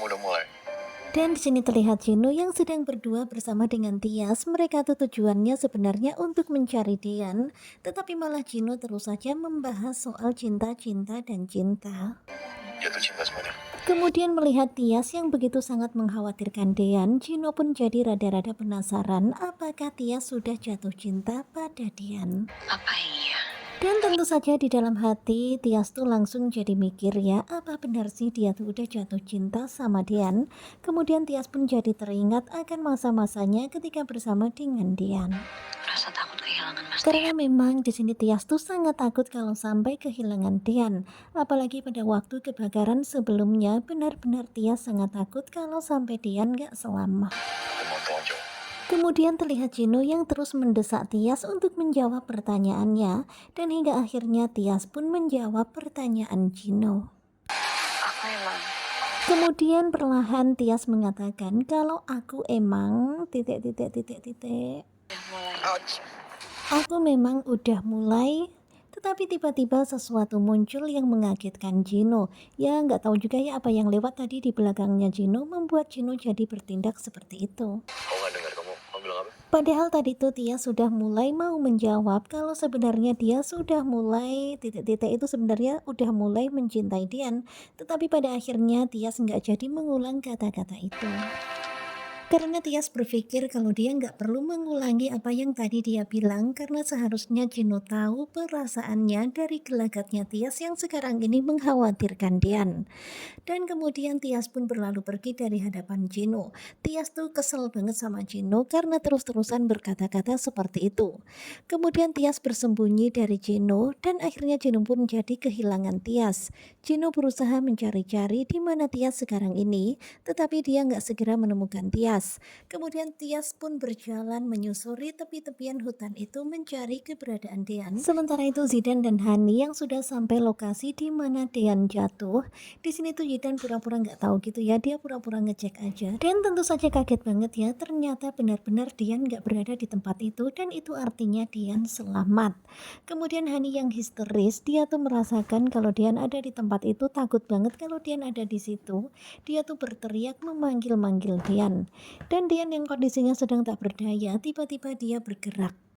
kamu udah mulai. Dan di sini terlihat Jino yang sedang berdua bersama dengan Tias. Mereka tuh tujuannya sebenarnya untuk mencari Dian, tetapi malah Jino terus saja membahas soal cinta-cinta dan cinta. Jatuh cinta semuanya. Kemudian melihat Tias yang begitu sangat mengkhawatirkan Dian, Jino pun jadi rada-rada penasaran apakah Tias sudah jatuh cinta pada Dian. Apa iya? Dan tentu saja di dalam hati Tias tuh langsung jadi mikir ya, apa benar sih dia tuh udah jatuh cinta sama Dian? Kemudian Tias pun jadi teringat akan masa-masanya ketika bersama dengan Dian. Rasa takut kehilangan Mas Karena Dian. memang di sini Tias tuh sangat takut kalau sampai kehilangan Dian. Apalagi pada waktu kebakaran sebelumnya, benar-benar Tias sangat takut kalau sampai Dian gak selamat. Aku mau tonjol. Kemudian terlihat Jino yang terus mendesak Tias untuk menjawab pertanyaannya, dan hingga akhirnya Tias pun menjawab pertanyaan Jino. Aku emang Kemudian perlahan Tias mengatakan kalau aku emang titik. udah mulai. Ouch. Aku memang udah mulai, tetapi tiba-tiba sesuatu muncul yang mengagetkan Jino. Ya nggak tahu juga ya apa yang lewat tadi di belakangnya Jino membuat Jino jadi bertindak seperti itu. Aku nggak dengar kamu bilang apa? Padahal tadi tuh Tia sudah mulai mau menjawab kalau sebenarnya dia sudah mulai titik-titik itu sebenarnya udah mulai mencintai Dian. Tetapi pada akhirnya Tias nggak jadi mengulang kata-kata itu. Karena Tias berpikir kalau dia nggak perlu mengulangi apa yang tadi dia bilang karena seharusnya Jino tahu perasaannya dari gelagatnya Tias yang sekarang ini mengkhawatirkan Dian. Dan kemudian Tias pun berlalu pergi dari hadapan Jino. Tias tuh kesel banget sama Jino karena terus-terusan berkata-kata seperti itu. Kemudian Tias bersembunyi dari Jino dan akhirnya Jino pun jadi kehilangan Tias. Jino berusaha mencari-cari di mana Tias sekarang ini, tetapi dia nggak segera menemukan Tias. Kemudian Tias pun berjalan menyusuri tepi-tepian hutan itu mencari keberadaan Dian. Sementara itu Zidan dan Hani yang sudah sampai lokasi di mana Dian jatuh. Di sini tuh Zidan pura-pura nggak tahu gitu ya, dia pura-pura ngecek aja. Dan tentu saja kaget banget ya, ternyata benar-benar Dian nggak berada di tempat itu dan itu artinya Dian selamat. Kemudian Hani yang histeris, dia tuh merasakan kalau Dian ada di tempat itu, takut banget kalau Dian ada di situ. Dia tuh berteriak memanggil-manggil Dian. Dan Dian yang kondisinya sedang tak berdaya, tiba-tiba dia bergerak.